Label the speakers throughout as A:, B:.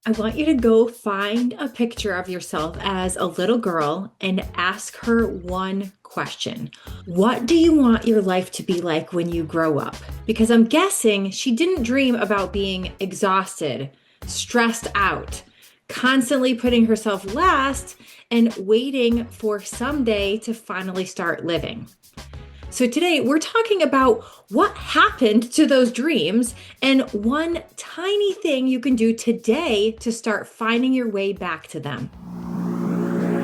A: I want you to go find a picture of yourself as a little girl and ask her one question. What do you want your life to be like when you grow up? Because I'm guessing she didn't dream about being exhausted, stressed out, constantly putting herself last, and waiting for someday to finally start living. So, today we're talking about what happened to those dreams and one tiny thing you can do today to start finding your way back to them.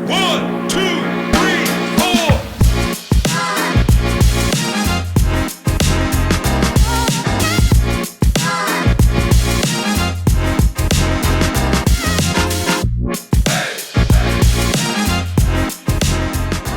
B: One, two, three, four.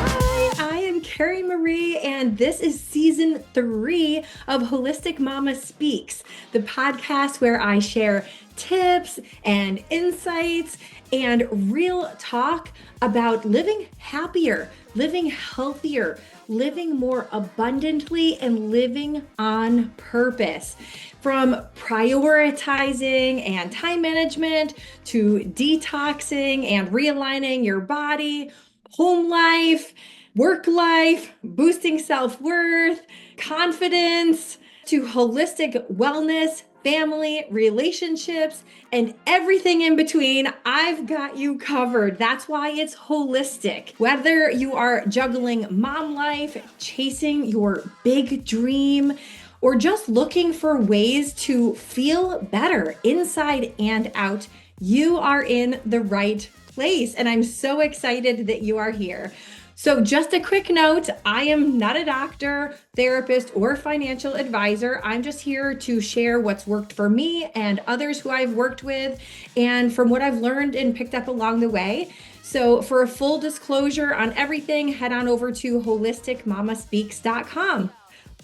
A: Hi, I am Carrie Marie, and this is season 3 of Holistic Mama Speaks, the podcast where I share tips and insights and real talk about living happier, living healthier, living more abundantly, and living on purpose. From prioritizing and time management to detoxing and realigning your body, home life, work life, boosting self-worth, confidence, to holistic wellness, family, relationships, and everything in between. I've got you covered. That's why it's holistic. Whether you are juggling mom life, chasing your big dream, or just looking for ways to feel better inside and out, you are in the right place. And I'm so excited that you are here. So just a quick note, I am not a doctor, therapist, or financial advisor. I'm just here to share what's worked for me and others who I've worked with, and from what I've learned and picked up along the way. So for a full disclosure on everything, head on over to holisticmamaspeaks.com.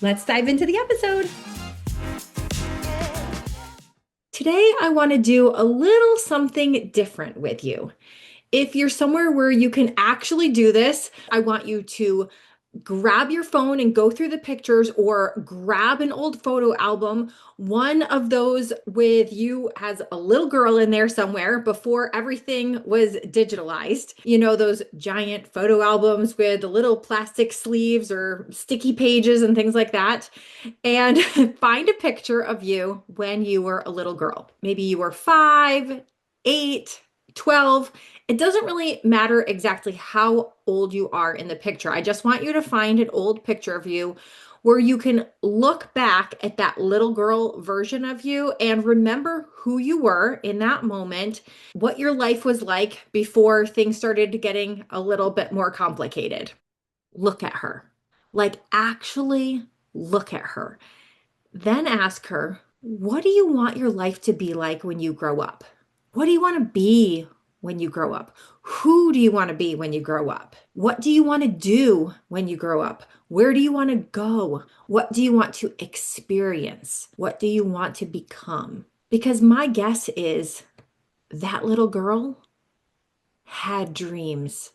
A: Let's dive into the episode. Today, I want to do a little something different with you. If you're somewhere where you can actually do this, I want you to grab your phone and go through the pictures, or grab an old photo album, one of those with you as a little girl in there somewhere before everything was digitalized. You know, those giant photo albums with the little plastic sleeves or sticky pages and things like that. And find a picture of you when you were a little girl. Maybe you were 5, 8, 12. It doesn't really matter exactly how old you are in the picture. I just want you to find an old picture of you where you can look back at that little girl version of you and remember who you were in that moment, what your life was like before things started getting a little bit more complicated. Look at her. Like, actually look at her. Then ask her, what do you want your life to be like when you grow up? What do you want to be when you grow up? Who do you want to be when you grow up? What do you want to do when you grow up? Where do you want to go? What do you want to experience? What do you want to become? Because my guess is that little girl had dreams,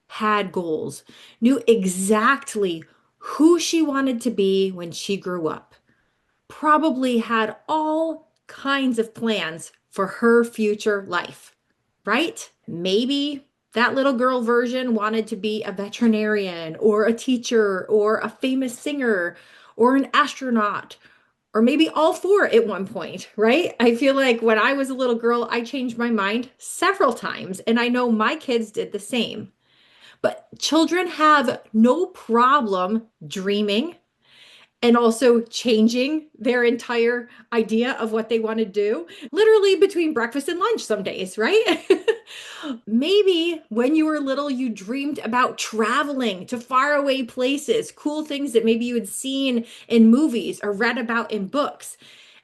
A: had goals, knew exactly who she wanted to be when she grew up, probably had all kinds of plans for her future life, right? Maybe that little girl version wanted to be a veterinarian or a teacher or a famous singer or an astronaut, or maybe all four at one point, right? I feel like when I was a little girl, I changed my mind several times, and I know my kids did the same. But children have no problem dreaming and also changing their entire idea of what they want to do, literally between breakfast and lunch some days, right? Maybe when you were little, you dreamed about traveling to faraway places, cool things that maybe you had seen in movies or read about in books.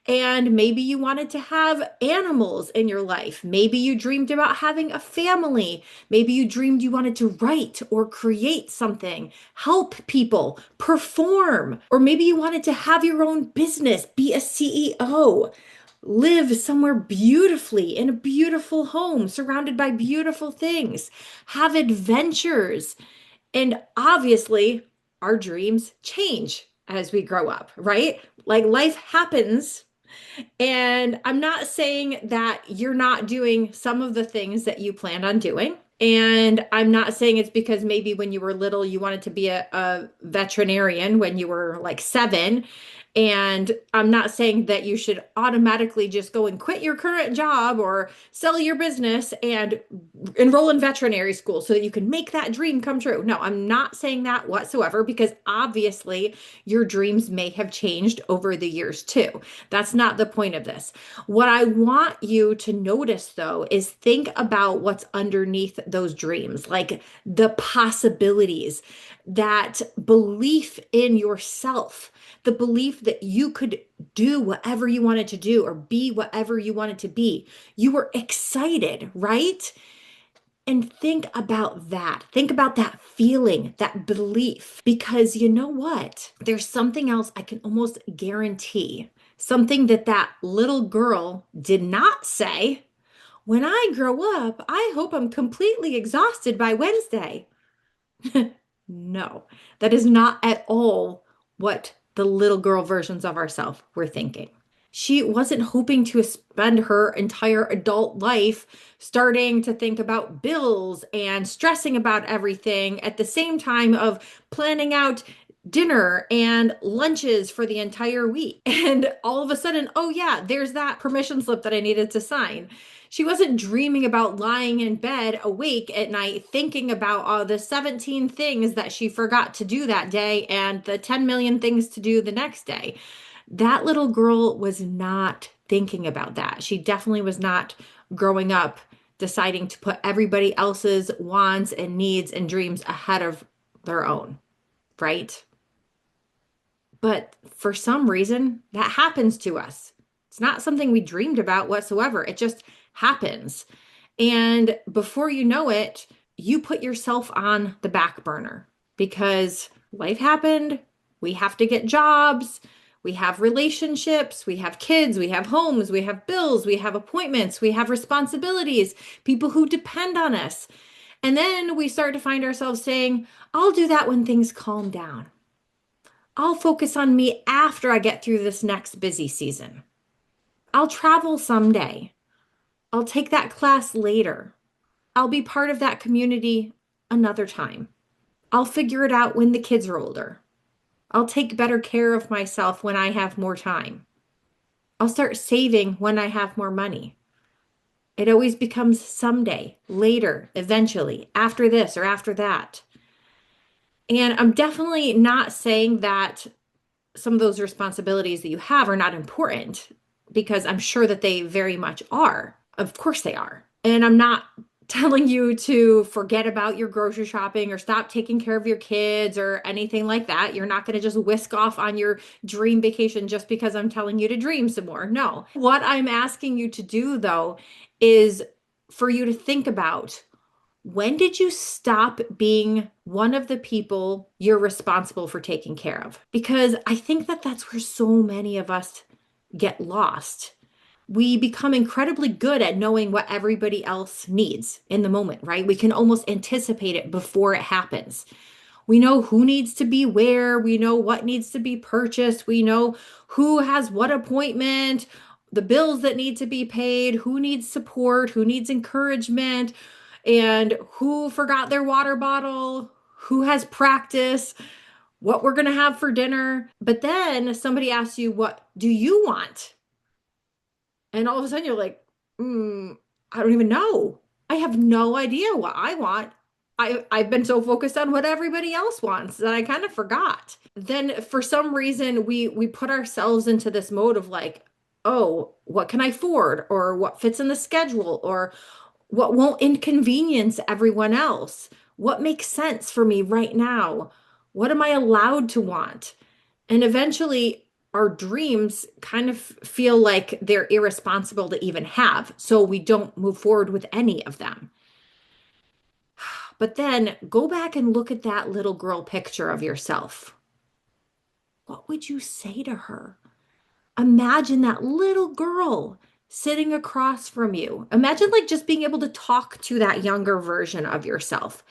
A: And maybe you wanted to have animals in your life. Maybe you dreamed about having a family. Maybe you dreamed you wanted to write or create something, help people, perform. Or maybe you wanted to have your own business, be a CEO, live somewhere beautifully in a beautiful home, surrounded by beautiful things, have adventures. And obviously, our dreams change as we grow up, right? Like, life happens, And I'm not saying that you're not doing some of the things that you planned on doing. And I'm not saying it's because maybe when you were little, you wanted to be a veterinarian when you were like 7. And I'm not saying that you should automatically just go and quit your current job or sell your business and enroll in veterinary school so that you can make that dream come true. No, I'm not saying that whatsoever because obviously your dreams may have changed over the years too. That's not the point of this. What I want you to notice though is think about what's underneath those dreams, like the possibilities, that belief in yourself, the belief that you could do whatever you wanted to do or be whatever you wanted to be. You were excited, right? And think about that. Think about that feeling, that belief, because you know what? There's something else I can almost guarantee, something that that little girl did not say. When I grow up, I hope I'm completely exhausted by Wednesday. No, that is not at all what the little girl versions of ourselves were thinking. She wasn't hoping to spend her entire adult life starting to think about bills and stressing about everything at the same time of planning out dinner and lunches for the entire week. And all of a sudden, oh yeah, there's that permission slip that I needed to sign. She wasn't dreaming about lying in bed awake at night thinking about the 17 things that she forgot to do that day and the 10 million things to do the next day. That little girl was not thinking about that. She definitely was not growing up deciding to put everybody else's wants and needs and dreams ahead of their own, right? But for some reason, that happens to us. It's not something we dreamed about whatsoever. It just happens. And before you know it, you put yourself on the back burner because life happened. We have to get jobs. We have relationships. We have kids. We have homes. We have bills. We have appointments. We have responsibilities, people who depend on us. And then we start to find ourselves saying, I'll do that when things calm down. I'll focus on me after I get through this next busy season. I'll travel someday. I'll take that class later. I'll be part of that community another time. I'll figure it out when the kids are older. I'll take better care of myself when I have more time. I'll start saving when I have more money. It always becomes someday, later, eventually, after this or after that. And I'm definitely not saying that some of those responsibilities that you have are not important because I'm sure that they very much are. Of course they are. And I'm not telling you to forget about your grocery shopping or stop taking care of your kids or anything like that. You're not going to just whisk off on your dream vacation just because I'm telling you to dream some more. No. What I'm asking you to do, though, is for you to think about when did you stop being one of the people you're responsible for taking care of? Because I think that that's where so many of us get lost. We become incredibly good at knowing what everybody else needs in the moment, right? We can almost anticipate it before it happens. We know who needs to be where, we know what needs to be purchased, we know who has what appointment, the bills that need to be paid, who needs support, who needs encouragement, and who forgot their water bottle, who has practice, what we're going to have for dinner. But then somebody asks you, what do you want? And all of a sudden you're like, I don't even know. I have no idea what I want. I've been so focused on what everybody else wants that I kind of forgot. Then for some reason we put ourselves into this mode of like, oh, what can I afford? Or what fits in the schedule? Or what won't inconvenience everyone else? What makes sense for me right now? What am I allowed to want? And eventually, our dreams kind of feel like they're irresponsible to even have. So we don't move forward with any of them. But then go back and look at that little girl picture of yourself. What would you say to her? Imagine that little girl sitting across from you. Imagine like just being able to talk to that younger version of yourself.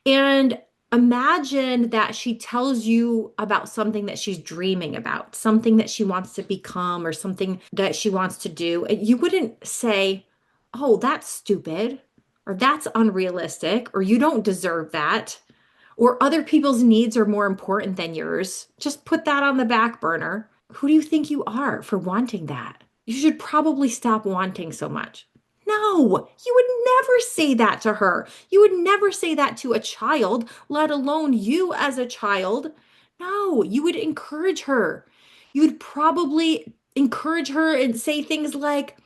A: And Imagine that she tells you about something that she's dreaming about, something that she wants to become or something that she wants to do. You wouldn't say, "Oh, that's stupid," or "That's unrealistic," or "You don't deserve that," or "Other people's needs are more important than yours." Just put that on the back burner. Who do you think you are for wanting that? You should probably stop wanting so much. No, you would never say that to her. You would never say that to a child, let alone you as a child. No, you would encourage her. You would probably encourage her and say things like,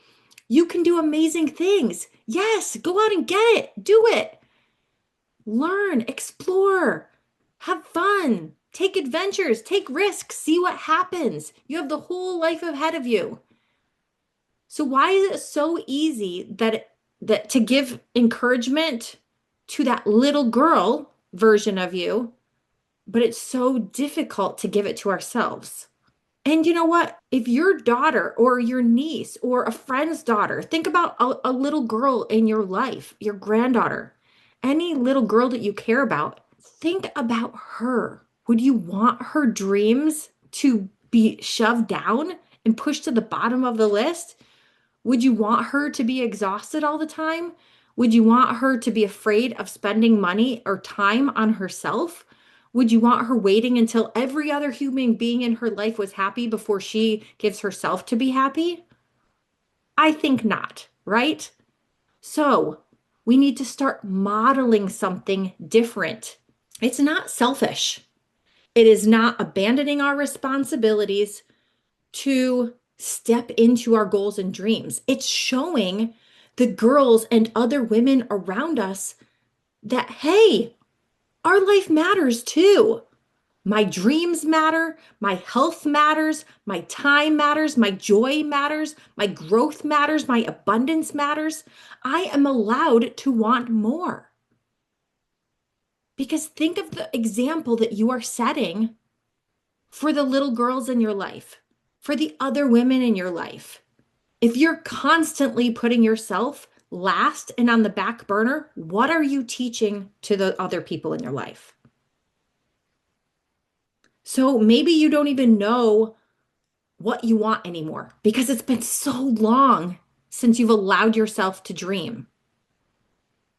A: "You can do amazing things. Yes, go out and get it. Do it. Learn, explore, have fun, take adventures, take risks, see what happens. You have the whole life ahead of you." So why is it so easy that to give encouragement to that little girl version of you, but it's so difficult to give it to ourselves? And you know what? If your daughter or your niece or a friend's daughter, think about a little girl in your life, your granddaughter, any little girl that you care about, think about her. Would you want her dreams to be shoved down and pushed to the bottom of the list? Would you want her to be exhausted all the time? Would you want her to be afraid of spending money or time on herself? Would you want her waiting until every other human being in her life was happy before she gives herself to be happy? I think not, right? So we need to start modeling something different. It's not selfish. It is not abandoning our responsibilities to step into our goals and dreams. It's showing the girls and other women around us that, hey, our life matters too. My dreams matter, my health matters, my time matters, my joy matters, my growth matters, my abundance matters. I am allowed to want more. Because think of the example that you are setting for the little girls in your life, for the other women in your life. If you're constantly putting yourself last and on the back burner, what are you teaching to the other people in your life? So maybe you don't even know what you want anymore because it's been so long since you've allowed yourself to dream.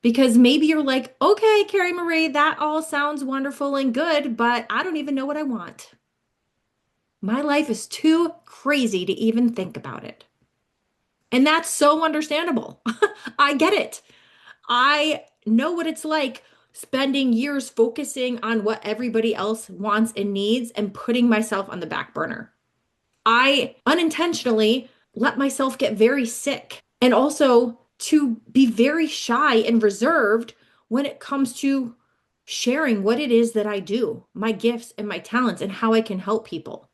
A: Because maybe you're like, "Okay, Carrie Marie, that all sounds wonderful and good, but I don't even know what I want. My life is too crazy to even think about it." And that's so understandable. I get it. I know what it's like spending years focusing on what everybody else wants and needs and putting myself on the back burner. I unintentionally let myself get very sick and also to be very shy and reserved when it comes to sharing what it is that I do, my gifts and my talents, and how I can help people.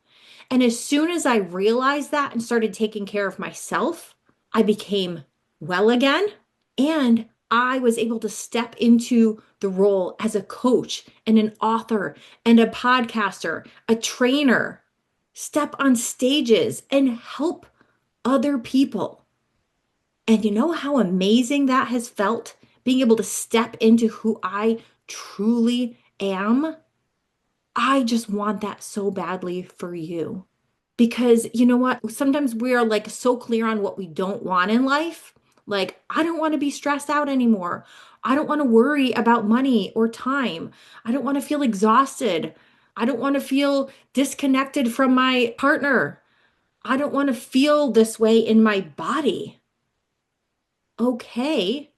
A: And as soon as I realized that and started taking care of myself, I became well again. And I was able to step into the role as a coach and an author and a podcaster, a trainer, step on stages and help other people. And you know how amazing that has felt? Being able to step into who I truly am. I just want that so badly for you. Because you know what? Sometimes we are like so clear on what we don't want in life. Like, I don't want to be stressed out anymore. I don't want to worry about money or time. I don't want to feel exhausted. I don't want to feel disconnected from my partner. I don't want to feel this way in my body. Okay,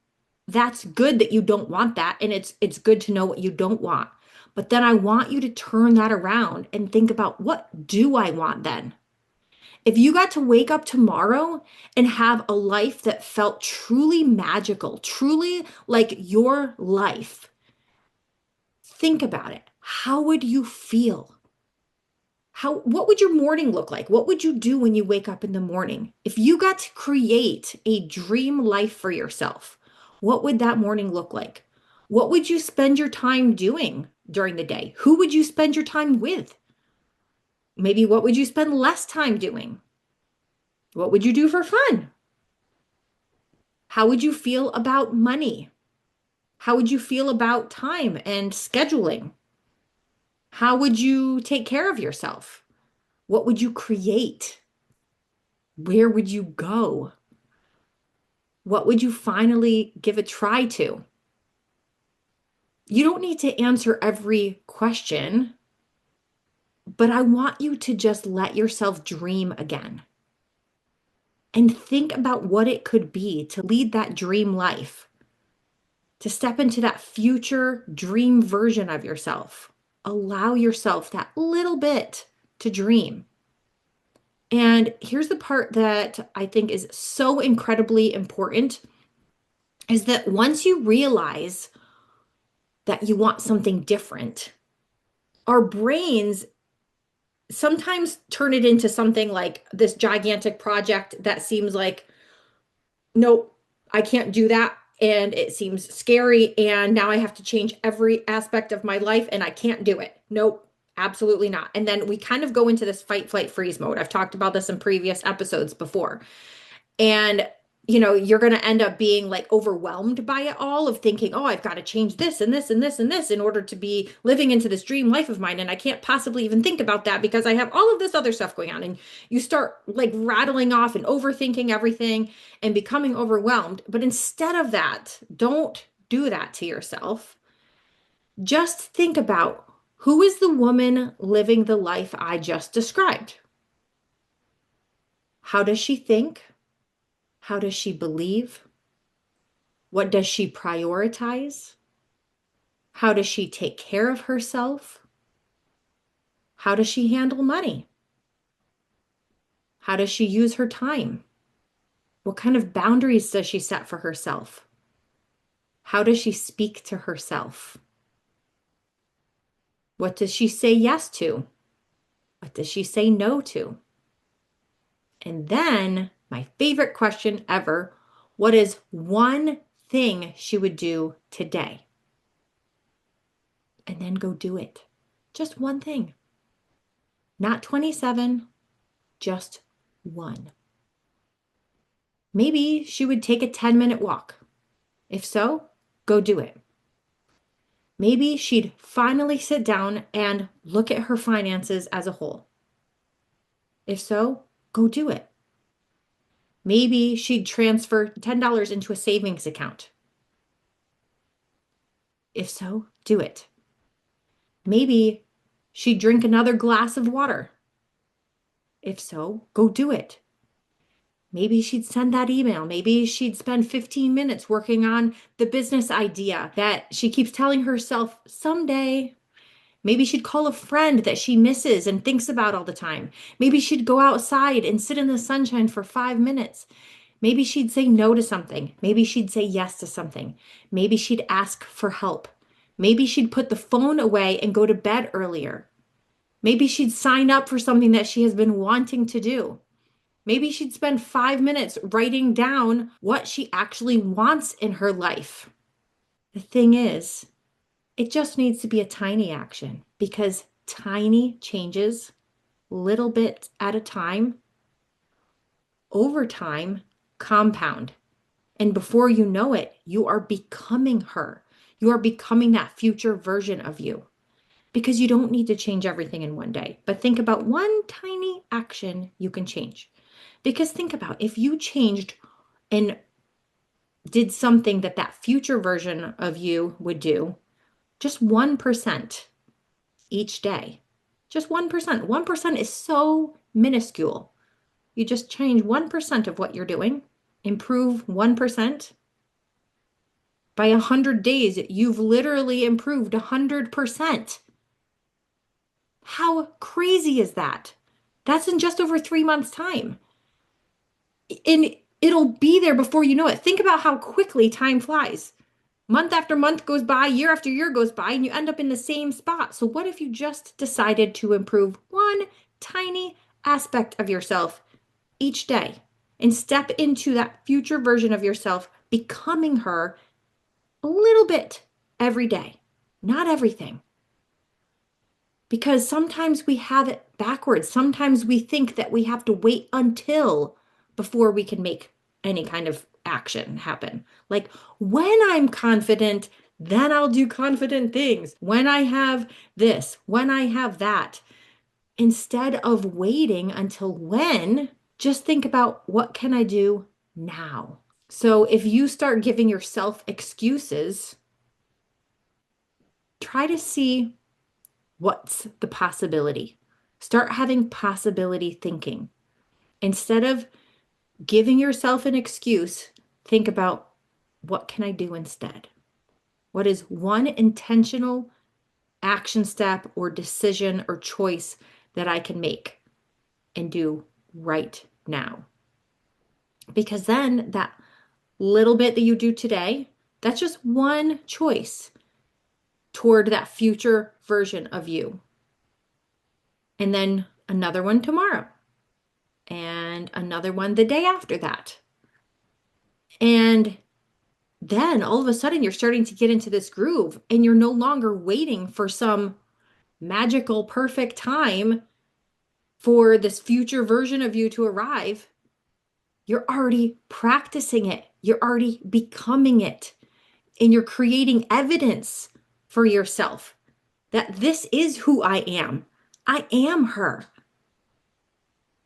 A: that's good that you don't want that, and it's good to know what you don't want. But then I want you to turn that around and think about, what do I want then? If you got to wake up tomorrow and have a life that felt truly magical, truly like your life, think about it. How would you feel? What would your morning look like? What would you do when you wake up in the morning? If you got to create a dream life for yourself, what would that morning look like? What would you spend your time doing during the day? Who would you spend your time with? Maybe what would you spend less time doing? What would you do for fun? How would you feel about money? How would you feel about time and scheduling? How would you take care of yourself? What would you create? Where would you go? What would you finally give a try to? You don't need to answer every question, but I want you to just let yourself dream again and think about what it could be to lead that dream life, to step into that future dream version of yourself. Allow yourself that little bit to dream. And here's the part that I think is so incredibly important is that once you realize that you want something different, our brains sometimes turn it into something like this gigantic project that seems like, nope, I can't do that. And it seems scary. And now I have to change every aspect of my life and I can't do it. Nope, absolutely not. And then we kind of go into this fight, flight, freeze mode. I've talked about this in previous episodes before. And you're going to end up being like overwhelmed by it all of thinking, oh, I've got to change this and this and this and this in order to be living into this dream life of mine. And I can't possibly even think about that because I have all of this other stuff going on. And you start like rattling off and overthinking everything and becoming overwhelmed. But instead of that, don't do that to yourself. Just think about who is the woman living the life I just described? How does she think? How does she believe? What does she prioritize? How does she take care of herself? How does she handle money? How does she use her time? What kind of boundaries does she set for herself? How does she speak to herself? What does she say yes to? What does she say no to? And then, my favorite question ever, what is one thing she would do today? And then go do it. Just one thing. Not 27, just one. Maybe she would take a 10-minute walk. If so, go do it. Maybe she'd finally sit down and look at her finances as a whole. If so, go do it. Maybe she'd transfer $10 into a savings account. If so, do it. Maybe she'd drink another glass of water. If so, go do it. Maybe she'd send that email. Maybe she'd spend 15 minutes working on the business idea that she keeps telling herself someday. Maybe she'd call a friend that she misses and thinks about all the time. Maybe she'd go outside and sit in the sunshine for 5 minutes. Maybe she'd say no to something. Maybe she'd say yes to something. Maybe she'd ask for help. Maybe she'd put the phone away and go to bed earlier. Maybe she'd sign up for something that she has been wanting to do. Maybe she'd spend 5 minutes writing down what she actually wants in her life. The thing is, it just needs to be a tiny action because tiny changes, little bit at a time, over time, compound. And before you know it, you are becoming her. You are becoming that future version of you because you don't need to change everything in one day. But think about one tiny action you can change. Because think about if you changed and did something that that future version of you would do, just 1% each day. Just 1%. 1% is so minuscule. You just change 1% of what you're doing, improve 1%. By 100 days, you've literally improved 100%. How crazy is that? That's in just over 3 months' time. And it'll be there before you know it. Think about how quickly time flies. Month after month goes by, year after year goes by, and you end up in the same spot. So, what if you just decided to improve one tiny aspect of yourself each day and step into that future version of yourself, becoming her a little bit every day? Not everything. Because sometimes we have it backwards. Sometimes we think that we have to wait until before we can make any kind of action happen. Like when I'm confident, Then I'll do confident things. When I have this, when I have that, instead of waiting until when, just think about what can I do now? So if you start giving yourself excuses, try to see what's the possibility. Start having possibility thinking. Instead of giving yourself an excuse, think about what can I do instead? What is one intentional action step or decision or choice that I can make and do right now? Because then that little bit that you do today, that's just one choice toward that future version of you. And then another one tomorrow, and another one the day after that. And then all of a sudden you're starting to get into this groove and you're no longer waiting for some magical, perfect time for this future version of you to arrive. You're already practicing it, you're already becoming it, and you're creating evidence for yourself that this is who I am. I am her.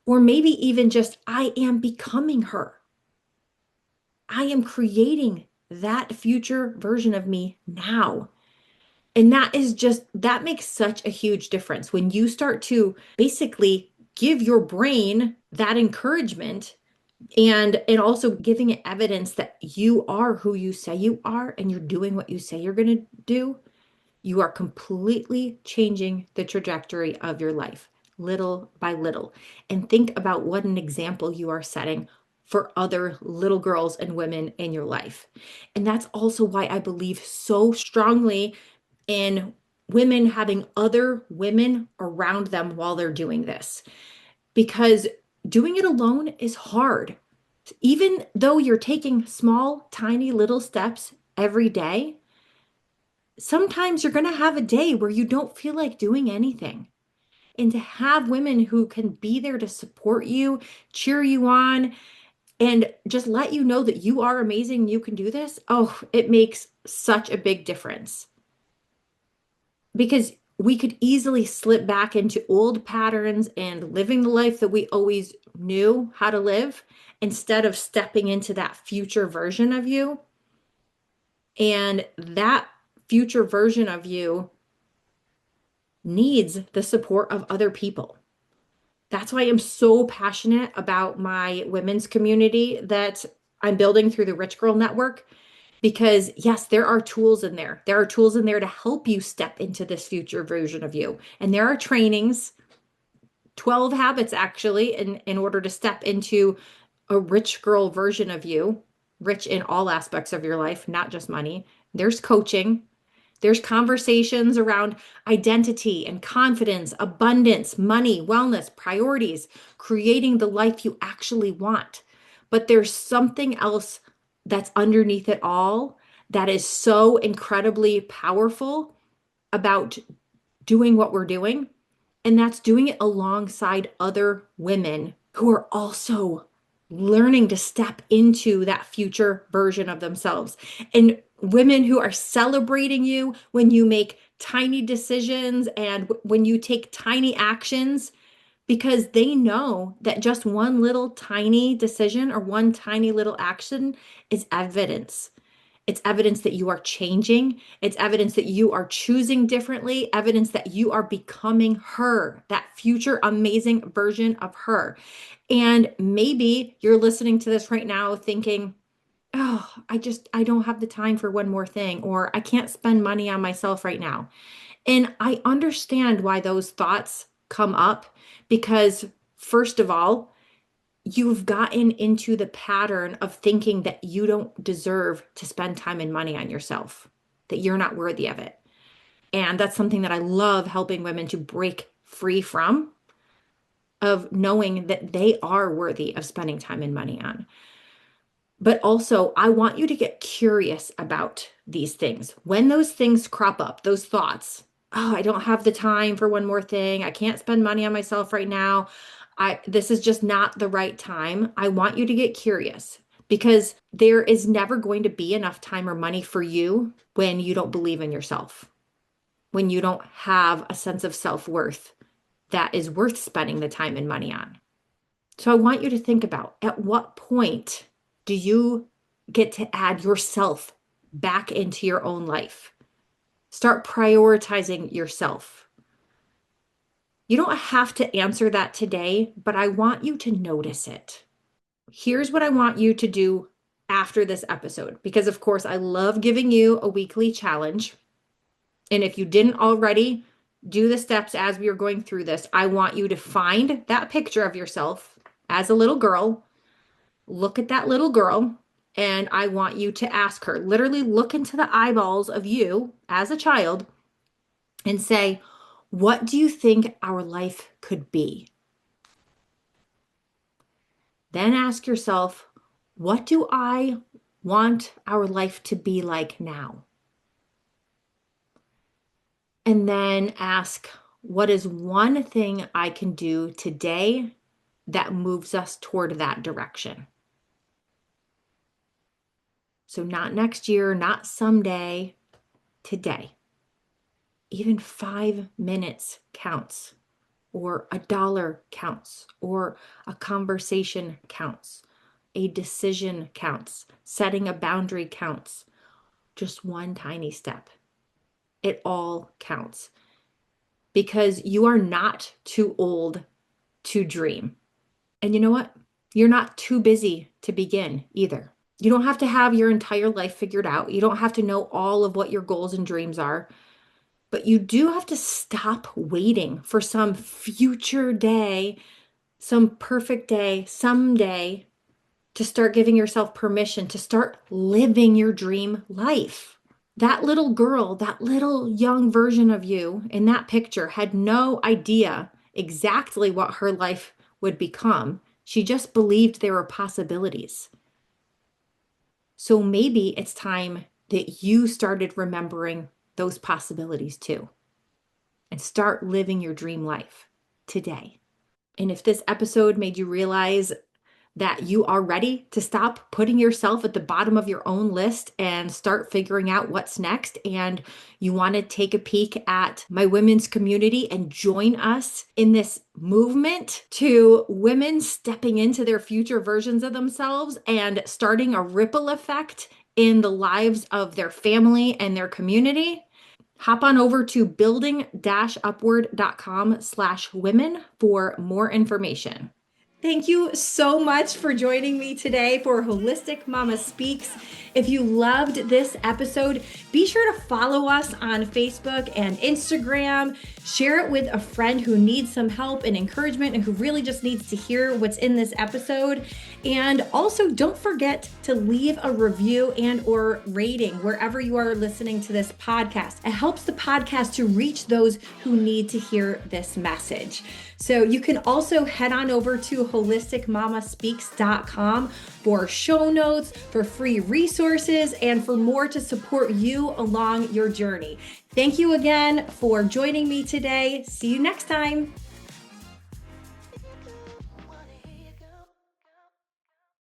A: Or maybe even just I am becoming her. I am creating that future version of me now. And that makes such a huge difference when you start to basically give your brain that encouragement and also giving it evidence that you are who you say you are and you're doing what you say you're going to do. You are completely changing the trajectory of your life little by little. And think about what an example you are setting for other little girls and women in your life. And that's also why I believe so strongly in women having other women around them while they're doing this, because doing it alone is hard. Even though you're taking small, tiny little steps every day, sometimes you're going to have a day where you don't feel like doing anything. And to have women who can be there to support you, cheer you on, and just let you know that you are amazing, you can do this, oh, it makes such a big difference. Because we could easily slip back into old patterns and living the life that we always knew how to live instead of stepping into that future version of you. And that future version of you needs the support of other people. That's why I'm so passionate about my women's community that I'm building through the Rich Girl Network. Because, yes, there are tools in there. There are tools in there to help you step into this future version of you. And there are trainings, 12 habits actually, in order to step into a rich girl version of you, rich in all aspects of your life, not just money. There's coaching. There's conversations around identity and confidence, abundance, money, wellness, priorities, creating the life you actually want. But there's something else that's underneath it all that is so incredibly powerful about doing what we're doing. And that's doing it alongside other women who are also learning to step into that future version of themselves. And women who are celebrating you when you make tiny decisions and when you take tiny actions, because they know that just one little tiny decision or one tiny little action is evidence. It's evidence that you are changing. It's evidence that you are choosing differently, evidence that you are becoming her, that future amazing version of her. And maybe you're listening to this right now thinking, oh, I don't have the time for one more thing, or I can't spend money on myself right now. And I understand why those thoughts come up because, first of all, you've gotten into the pattern of thinking that you don't deserve to spend time and money on yourself, that you're not worthy of it. And that's something that I love helping women to break free from, of knowing that they are worthy of spending time and money on. But also, I want you to get curious about these things. When those things crop up, those thoughts, oh, I don't have the time for one more thing. I can't spend money on myself right now. This is just not the right time. I want you to get curious. because there is never going to be enough time or money for you when you don't believe in yourself, when you don't have a sense of self-worth that is worth spending the time and money on. So I want you to think about, at what point do you get to add yourself back into your own life? Start prioritizing yourself. You don't have to answer that today, but I want you to notice it. Here's what I want you to do after this episode, because of course, I love giving you a weekly challenge. And if you didn't already do the steps as we were going through this, I want you to find that picture of yourself as a little girl, look at that little girl, and I want you to ask her, literally look into the eyeballs of you as a child and say, what do you think our life could be? Then ask yourself, what do I want our life to be like now? And then ask, what is one thing I can do today that moves us toward that direction? So not next year, not someday, today. Even 5 minutes counts, or $1 counts, or a conversation counts, a decision counts, setting a boundary counts. Just one tiny step. It all counts, because you are not too old to dream. And you know what? You're not too busy to begin either. You don't have to have your entire life figured out. You don't have to know all of what your goals and dreams are. But you do have to stop waiting for some future day, some perfect day, someday, to start giving yourself permission to start living your dream life. That little girl, that little young version of you in that picture had no idea exactly what her life would become. She just believed there were possibilities. So maybe it's time that you started remembering those possibilities too, and start living your dream life today. And if this episode made you realize that you are ready to stop putting yourself at the bottom of your own list and start figuring out what's next, and you want to take a peek at my women's community and join us in this movement to women stepping into their future versions of themselves and starting a ripple effect in the lives of their family and their community, hop on over to building-upward.com/women for more information. Thank you so much for joining me today for Holistic Mama Speaks. If you loved this episode, be sure to follow us on Facebook and Instagram. Share it with a friend who needs some help and encouragement and who really just needs to hear what's in this episode. And also, don't forget to leave a review and or rating wherever you are listening to this podcast. It helps the podcast to reach those who need to hear this message. So you can also head on over to holisticmamaspeaks.com for show notes, for free resources, and for more to support you along your journey. Thank you again for joining me today. See you next time.